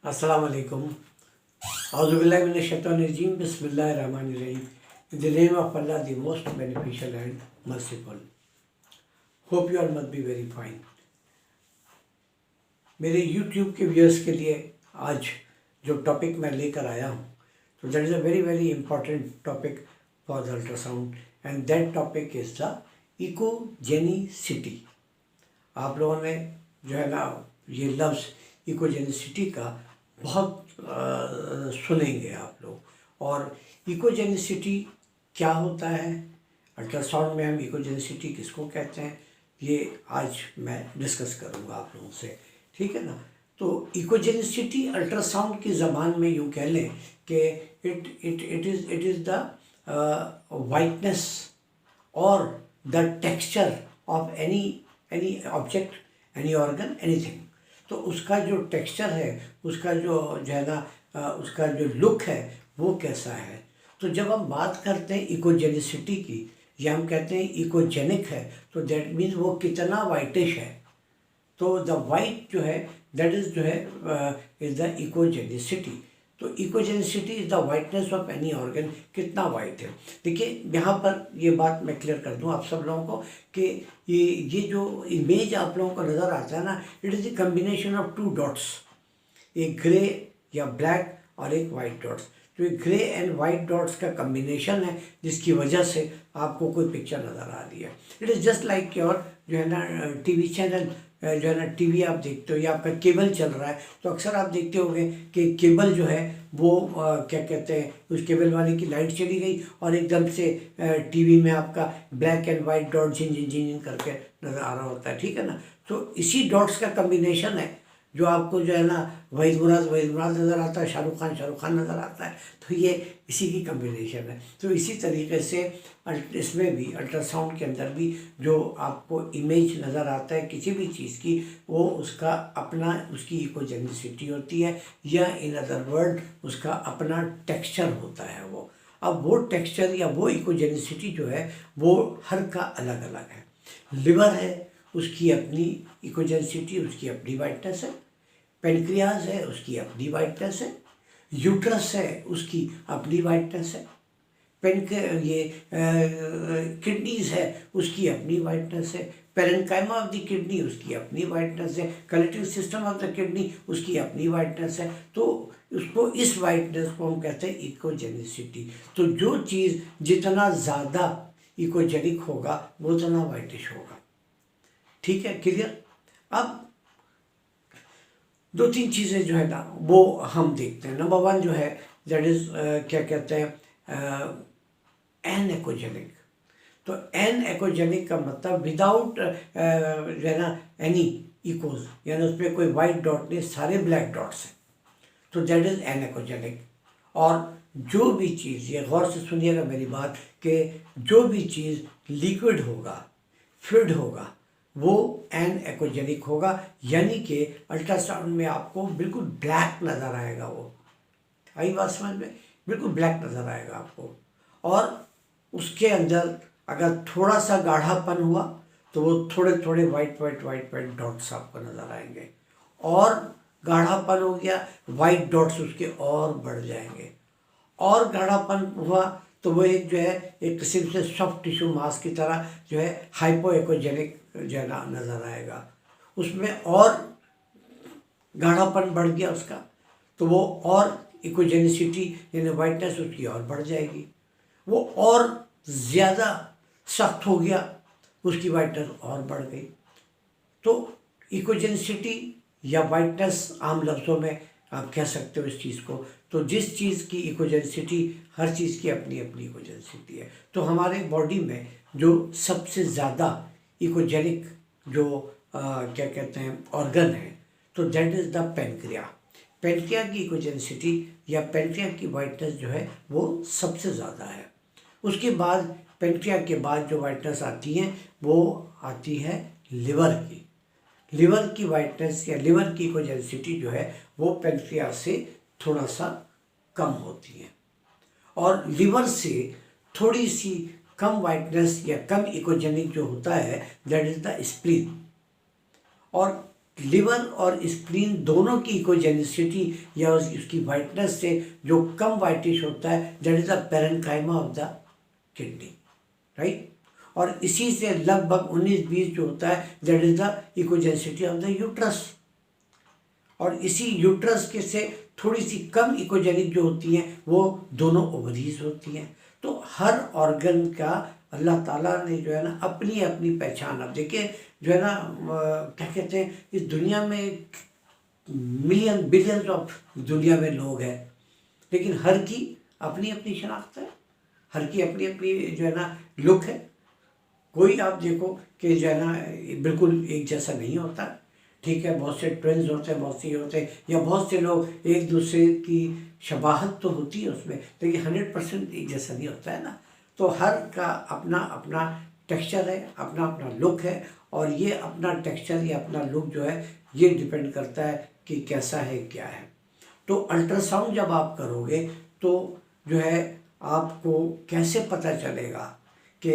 Assalamu alaikum. Auzubillahi minash-shaitanir-rajim. Bismillahir-rahmanir-rahim. In the name of Allah, the most beneficial and merciful. Hope you all must be very fine. मेरे YouTube के viewers के लिए आज जो topic मैं लेकर आया हूँ, तो that is a very very important topic for the ultrasound and that topic is the echogenicity. आप लोगों ने जो है ना ये लफ्ज़ इकोजेनिसिटी का बहुत सुनेंगे आप लोग. और इकोजेनिसिटी क्या होता है, अल्ट्रासाउंड में हम इकोजेनिसिटी किसको कहते हैं, ये आज मैं डिस्कस करूँगा आप लोगों से. ठीक है ना. तो इकोजेनिसिटी अल्ट्रासाउंड की ज़बान में यूँ कह लें कि इट इज़ द वाइटनेस और the texture of any object, any organ, anything. तो उसका जो टेक्सचर है, उसका जो है ना उसका जो लुक है वो कैसा है. तो जब हम बात करते हैं इकोजेनिसिटी की या हम कहते हैं इकोजेनिक है, तो दैट मीन्स वो कितना वाइटिश है. तो द वाइट जो है दैट इज़ जो है इज़ द इकोजेनिसिटी. तो echogenicity is the whiteness of any organ, कितना वाइट है. देखिए यहाँ पर ये बात मैं क्लियर कर दूँ आप सब लोगों को कि ये जो इमेज आप लोगों को नज़र आता है ना, it is the combination of to dots, एक ग्रे या ब्लैक और एक वाइट डॉट्स. तो ये ग्रे एंड वाइट डॉट्स का कम्बिनेशन है जिसकी वजह से आपको कोई पिक्चर नज़र आ रही है. It is just like your जो है ना टीवी चैनल, जो है ना टीवी आप देखते हो या आपका केबल चल रहा है, तो अक्सर आप देखते होंगे कि केबल जो है वो क्या कहते हैं, उस केबल वाले की लाइट चली गई और एकदम से टीवी में आपका ब्लैक एंड वाइट डॉट झिन झिन झिन झिन करके नज़र आ रहा होता है. ठीक है ना. तो इसी डॉट्स का कम्बिनेशन है जो आपको जो है ना वहीद मुराद नज़र आता है, शाहरुख खान नज़र आता है. तो ये इसी की कम्बिनेशन है. तो इसी तरीके से इसमें भी अल्ट्रासाउंड के अंदर भी जो आपको इमेज नज़र आता है किसी भी चीज़ की, वो उसका अपना उसकी इकोजेनिसिटी होती है या इन अदर वर्ड उसका अपना टेक्सचर होता है वो. अब वो टेक्सचर या वो इकोजेनिसिटी जो है वो हर का अलग अलग है. लिवर है, उसकी अपनी इकोजेनिसिटी, उसकी अपनी वाइटनेस है. पेनक्रियाज है, उसकी अपनी वाइटनेस है. यूट्रस है, उसकी अपनी वाइटनेस है. किडनीज है, उसकी अपनी वाइटनेस है. पेरेन्काइमा ऑफ द किडनी, उसकी अपनी वाइटनेस है. Collective system of the kidney, उसकी अपनी वाइटनेस है. तो उसको इस वाइटनेस को हम कहते हैं इकोजेनिसिटी. तो जो चीज़ जितना ज़्यादा इकोजेनिक होगा वो उतना वाइटिश होगा. ठीक है, क्लियर. अब दो तीन चीज़ें जो है ना वो हम देखते हैं. नंबर वन जो है दैट इज़ क्या कहते हैं एन एकोजेनिक. तो एन एकोजेनिक का मतलब विदाउट जो है ना एनी इकोज, यानी उस पर कोई वाइट डॉट नहीं, सारे ब्लैक डॉट्स हैं. तो दैट इज़ एन एकोजेनिक. और जो भी चीज़, ये गौर से सुनिएगा मेरी बात, कि जो भी चीज़ लिक्विड होगा, फ्लूइड होगा, वो एन एकोजेनिक होगा. यानी कि अल्ट्रासाउंड में आपको बिल्कुल ब्लैक नज़र आएगा. वो आई बात समझ में, बिल्कुल ब्लैक नज़र आएगा आपको. और उसके अंदर अगर थोड़ा सा गाढ़ापन हुआ तो वो थोड़े थोड़े वाइट डॉट्स आपको नज़र आएंगे. और गाढ़ापन हो गया, वाइट डॉट्स उसके और बढ़ जाएंगे. और गाढ़ापन हुआ तो वो एक जो है एक किस्म से सॉफ्ट टिश्यू मास की तरह जो है हाइपो एकोजेनिक जो है ना नज़र आएगा. उसमें और गाढ़ापन बढ़ गया उसका, तो वो और इकोजेनिसिटी यानी वाइटनेस उसकी और बढ़ जाएगी. वो और ज़्यादा सख्त हो गया, उसकी वाइटनेस और बढ़ गई. तो इकोजेनिसिटी या वाइटनेस आम लफ्ज़ों में आप कह सकते हो इस चीज़ को. तो जिस चीज़ की इकोजेनिसिटी, हर चीज़ की अपनी अपनी इकोजेनिसिटी है. तो हमारे बॉडी में जो सबसे ज़्यादा इकोजेनिक जो क्या कहते हैं ऑर्गन है, तो that is the pancreas. Pancreas की इकोजेनिसिटी या पेनक्रिया की वाइटनेस जो है वो सबसे ज़्यादा है. उसके बाद पेनक्रिया के बाद जो वाइटनेस आती है वो आती है लिवर की. लिवर की वाइटनेस या लिवर की इकोजेनिसिटी जो है वो पेनक्रिया से थोड़ा सा कम होती है. और लिवर से थोड़ी सी कम वाइटनेस या कम इकोजेनिक जो होता है दैट इज़ द स्प्लीन. और लिवर और स्प्लीन दोनों की इकोजेनिसिटी या उसकी वाइटनेस से जो कम वाइटिश होता है, that is the parenchyma of the kidney, right. और इसी से लगभग 19-20 जो होता है, that is the echogenicity of the uterus. और इसी यूट्रस के से थोड़ी सी कम इकोजेनिक जो होती हैं वो दोनों ओवरीज होती हैं। तो हर ऑर्गन का अल्लाह ताला ने जो है ना अपनी अपनी पहचान, अब देखिए जो है ना क्या कहते हैं, इस दुनिया में मिलियन बिलियंस ऑफ दुनिया में लोग हैं, लेकिन हर की अपनी अपनी शनाख्त है, हर की अपनी अपनी जो है ना लुक है। कोई आप देखो कि जो है ना बिल्कुल एक जैसा नहीं होता, ठीक है। बहुत से ट्विंस होते हैं, बहुत से होते हैं, या बहुत से लोग एक दूसरे की शबाहत तो होती है उसमें, लेकिन 100% एक जैसा नहीं होता है ना। तो हर का अपना अपना टेक्सचर है, अपना अपना लुक है, और ये अपना टेक्सचर या अपना लुक जो है ये डिपेंड करता है कि कैसा है, क्या है। तो अल्ट्रासाउंड जब आप करोगे तो जो है आपको कैसे पता चलेगा कि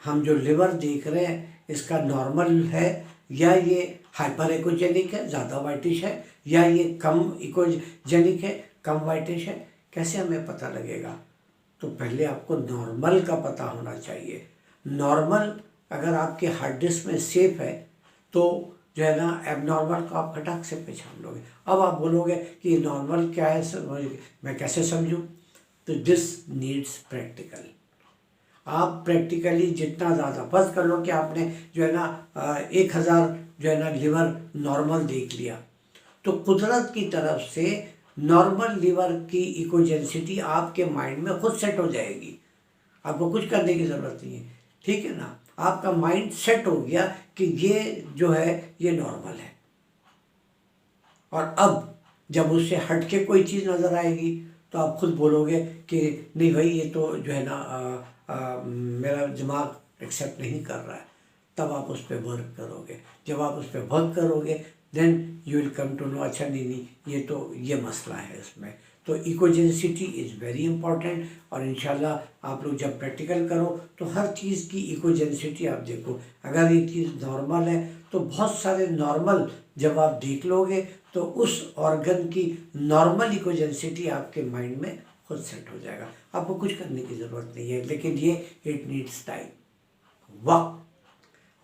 हम जो लिवर देख रहे हैं इसका नॉर्मल है, या ये हाइपर इकोजेनिक है, ज़्यादा वाइटिश है, या ये कम इकोजेनिक है, कम वाइटिश है, कैसे हमें पता लगेगा? तो पहले आपको नॉर्मल का पता होना चाहिए। नॉर्मल अगर आपके हार्ड डिस्क में सेफ है तो जो है ना एबनॉर्मल को आप फटाक से पहचान लोगे। अब आप बोलोगे कि नॉर्मल क्या है सर, मैं कैसे समझूं? तो दिस नीड्स प्रैक्टिकल। आप प्रैक्टिकली जितना ज़्यादा फर्ज कर लो कि आपने जो है ना 1000 जो है ना लिवर नॉर्मल देख लिया, तो कुदरत की तरफ से नॉर्मल लिवर की इकोजेनिसिटी आपके माइंड में खुद सेट हो जाएगी, आपको कुछ करने की ज़रूरत नहीं है, ठीक है ना। आपका माइंड सेट हो गया कि ये जो है ये नॉर्मल है। और अब जब उससे हट के कोई चीज़ नज़र आएगी तो आप खुद बोलोगे कि नहीं भाई ये तो जो है ना मेरा दिमाग एक्सेप्ट नहीं कर रहा है। तब आप उस पर वर्क करोगे। जब आप उस पर वर्क करोगे then you will come to know, अच्छा नहीं ये तो ये मसला है इसमें। तो इकोजेनिसिटी इज़ वेरी इंपॉर्टेंट, और इंशाल्लाह आप लोग जब प्रैक्टिकल करो तो हर चीज़ की इकोजेनिसिटी आप देखो। अगर एक चीज़ नॉर्मल है तो बहुत सारे नॉर्मल जब आप देख लोगे तो उस ऑर्गन की नॉर्मल इकोजेनिसिटी आपके माइंड में खुद सेट हो जाएगा। आपको कुछ करने की ज़रूरत नहीं है, लेकिन ये इट नीड्स टाइम।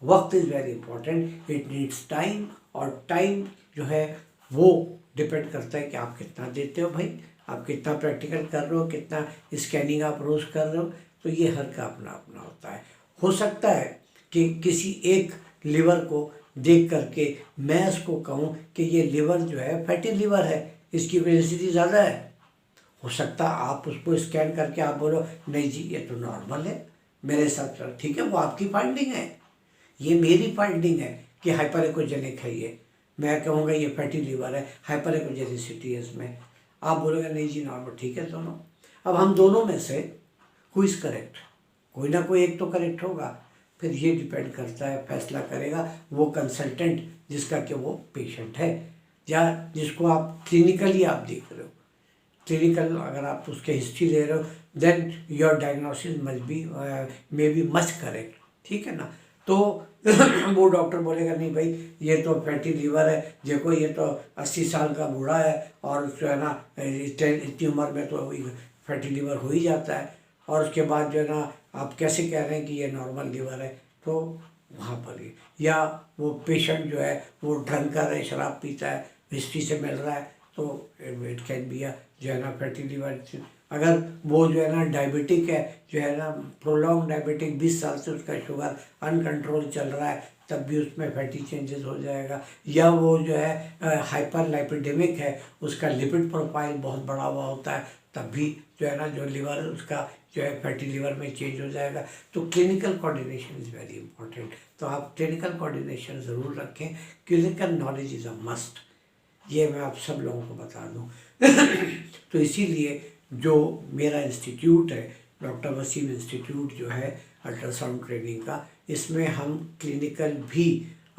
वक्त is very important, it needs time. और टाइम जो है वो डिपेंड करता है कि आप कितना देते हो भाई, आप कितना प्रैक्टिकल कर रहे हो, कितना स्कैनिंग आप रोज़ कर रहे हो। तो ये हर का अपना अपना होता है। हो सकता है कि किसी एक लिवर को देख करके मैं इसको कहूँ कि ये लिवर जो है फैटी लिवर है, इसकी वेलोसिटी ज़्यादा है। हो सकता है आप उसको स्कैन करके आप बोलो नहीं जी ये तो नॉर्मल है मेरे साथ, ठीक है, वो आपकी फाइंडिंग है। ये मेरी फाइंडिंग है कि हाइपर एकोजेनिक है, ये मैं कहूँगा ये फैटी लिवर है, हाइपर एकोजेनिसिटी है इसमें। आप बोलोगे नहीं जी नॉर्मल, ठीक है दोनों। अब हम दोनों में से हु इज़ करेक्ट, कोई ना कोई एक तो करेक्ट होगा। फिर ये डिपेंड करता है, फैसला करेगा वो कंसल्टेंट जिसका कि वो पेशेंट है, या जिसको आप क्लिनिकली आप देख रहे हो। क्लिनिकल अगर आप उसके हिस्ट्री ले रहे हो then your diagnosis must be may be much correct, ठीक है ना। तो वो डॉक्टर बोलेगा नहीं भाई ये तो फैटी लीवर है, देखो ये तो 80 साल का बूढ़ा है और जो है ना इतनी उम्र में तो फैटी लीवर हो ही जाता है, और उसके बाद जो है ना आप कैसे कह रहे हैं कि ये नॉर्मल लीवर है। तो वहाँ पर ही, या वो पेशेंट जो है वो ड्रंकर है, शराब पीता है, हिस्ट्री से मिल रहा है, तो इट कैन बी जो है ना फैटी लीवर। अगर वो जो है ना डायबिटिक है, जो है ना प्रोलॉन्ग डायबिटिक, 20 साल से उसका शुगर अनकंट्रोल चल रहा है, तब भी उसमें फैटी चेंजेस हो जाएगा। या वो जो है हाइपर लाइपिडेमिक है, उसका लिपिड प्रोफाइल बहुत बड़ा हुआ होता है, तब भी जो है ना जो लिवर उसका जो है फैटी लिवर में चेंज हो जाएगा। तो clinical coordination is very important. तो आप क्लिनिकल कोऑर्डिनेशन ज़रूर रखें, clinical knowledge is a must, ये मैं आप सब लोगों को बता दूं। तो इसीलिए जो मेरा इंस्टीट्यूट है डॉक्टर वसीम इंस्टीट्यूट जो है अल्ट्रासाउंड ट्रेनिंग का, इसमें हम क्लिनिकल भी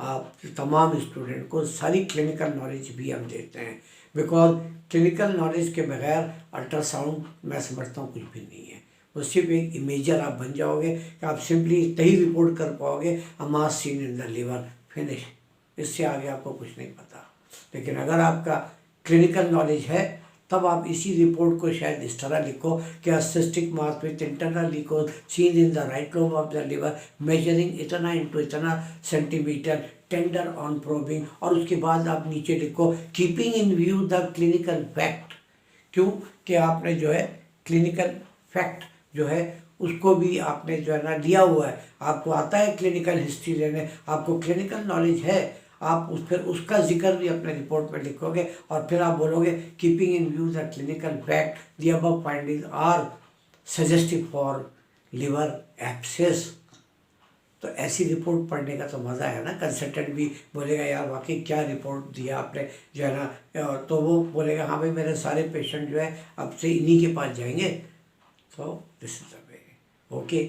आप तमाम स्टूडेंट को सारी क्लिनिकल नॉलेज भी हम देते हैं, बिकॉज क्लिनिकल नॉलेज के बगैर अल्ट्रासाउंड मैं समझता हूँ कुछ भी नहीं है। वो सिर्फ एक इमेजर आप बन जाओगे कि आप सिंपली इतना ही रिपोर्ट कर पाओगे, a mass seen in the liver, finish. इससे आगे आपको कुछ नहीं पता। लेकिन अगर आपका क्लिनिकल नॉलेज है तब आप इसी रिपोर्ट को शायद इस तरह लिखो कि सिस्टिक मास विथ इंटरनल लीकोज seen in the right lobe of the liver measuring इतना इंटू इतना सेंटीमीटर टेंडर ऑन प्रोबिंग, और उसके बाद आप नीचे लिखो keeping in view the clinical fact. क्यों कि आपने जो है क्लिनिकल फैक्ट जो है उसको भी आपने जो है ना लिया हुआ है, आपको आता है क्लिनिकल हिस्ट्री लेने, आपको क्लिनिकल नॉलेज है, आप फिर उसका जिक्र भी अपने रिपोर्ट में लिखोगे और फिर आप बोलोगे keeping in view the clinical fact the above findings are suggestive for liver abscess. तो ऐसी रिपोर्ट पढ़ने का तो मज़ा है ना, कंसल्टेंट भी बोलेगा यार वाकई क्या रिपोर्ट दिया आपने जो है ना, तो वो बोलेगा हाँ भाई मेरे सारे पेशेंट जो है अब से इन्हीं के पास जाएंगे। तो this is the way. Okay,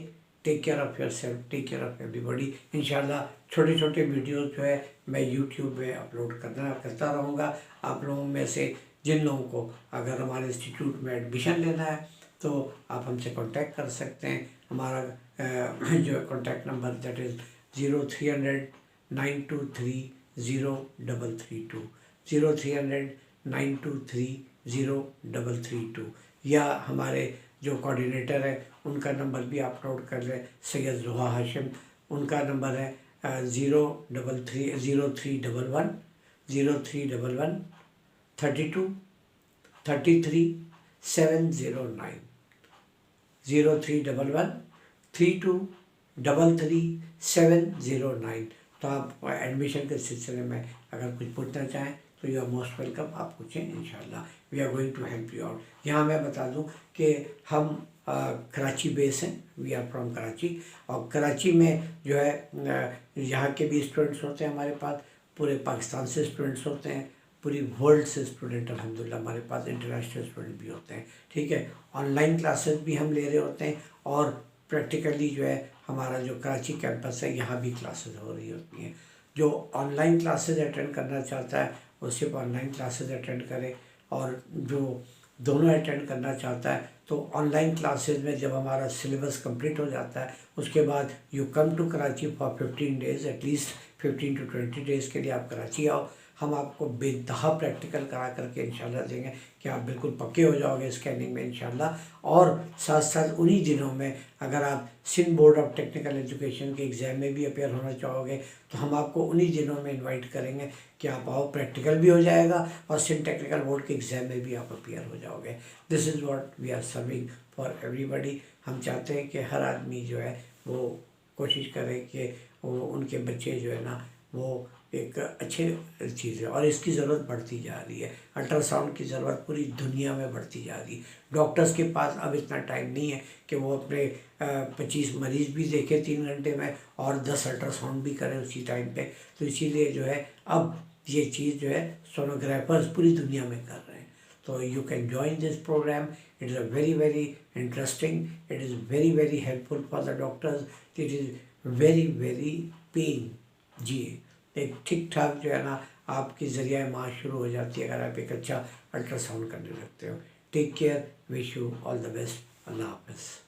take care of your self, take care of everybody. इंशाल्लाह छोटे छोटे वीडियोस जो है मैं यूट्यूब में अपलोड करता रहूँगा। आप लोगों में से जिन लोगों को अगर हमारे इंस्टीट्यूट में एडमिशन लेना है तो आप हमसे कांटेक्ट कर सकते हैं। हमारा जो कांटेक्ट नंबर दैट इज़ 0300-923-0332 0300-923-0332, या हमारे जो कोऑर्डिनेटर है उनका नंबर भी आप नोट कर लें, सैयद ज़ुहा हाशिम, उनका नंबर है 0311 32 33 709 0311 तो आप एडमिशन के सिलसिले में अगर कुछ पूछना चाहें तो यू आर मोस्ट वेलकम, आप पूछें, इंशाल्लाह we are going to help you out. यहाँ मैं बता दूं कि हम कराची बेस हैं, वी आर फ्रॉम कराची, और कराची में जो है यहाँ के भी स्टूडेंट्स होते हैं हमारे पास, पूरे पाकिस्तान से स्टूडेंट्स होते हैं, पूरी वर्ल्ड से स्टूडेंट अल्हम्दुलिल्लाह हमारे पास इंटरनेशनल स्टूडेंट भी होते हैं। ठीक है, ऑनलाइन क्लासेस भी हम ले रहे होते हैं और प्रैक्टिकली जो है हमारा जो कराची कैंपस है यहाँ भी क्लासेस हो रही होती हैं। जो ऑनलाइन क्लासेस अटेंड करना चाहता है वो सिर्फ ऑनलाइन क्लासेस अटेंड करे, और जो दोनों अटेंड करना चाहता है तो ऑनलाइन क्लासेस में जब हमारा सिलेबस कंप्लीट हो जाता है उसके बाद you come to Karachi for 15 days, at least 15 to 20 days के लिए आप कराची आओ। हम आपको बेतहा प्रैक्टिकल करा करके इंशाल्लाह देंगे कि आप बिल्कुल पक्के हो जाओगे स्कैनिंग में इंशाल्लाह। और साथ साथ उन्हीं दिनों में अगर आप Sindh board of technical education के एग्ज़ाम में भी अपेयर होना चाहोगे तो हम आपको उन्हीं दिनों में इनवाइट करेंगे कि आप आओ, प्रैक्टिकल भी हो जाएगा और सिंध टेक्निकल बोर्ड के एग्ज़ाम में भी आप अपेयर हो जाओगे। This is what we are serving for everybody. हम चाहते हैं कि हर आदमी जो है वो कोशिश करे कि वो उनके बच्चे जो है ना वो एक अच्छे चीज़ है, और इसकी ज़रूरत बढ़ती जा रही है। अल्ट्रासाउंड की ज़रूरत पूरी दुनिया में बढ़ती जा रही है। डॉक्टर्स के पास अब इतना टाइम नहीं है कि वो अपने 25 मरीज़ भी देखें 3 घंटे में और 10 अल्ट्रासाउंड भी करें उसी टाइम पे। तो इसीलिए जो है अब ये चीज़ जो है सोनोग्राफर्स पूरी दुनिया में कर रहे हैं। तो you can join this program, it is a very very interesting, it is very very helpful for the doctors, it is very very pain. जी, एक ठीक ठाक जो है ना आपकी ज़रिया माश शुरू हो जाती है अगर आप एक अच्छा अल्ट्रासाउंड करने लगते हो। Take care, wish you all the best, अल्लाह हाफ़िज़।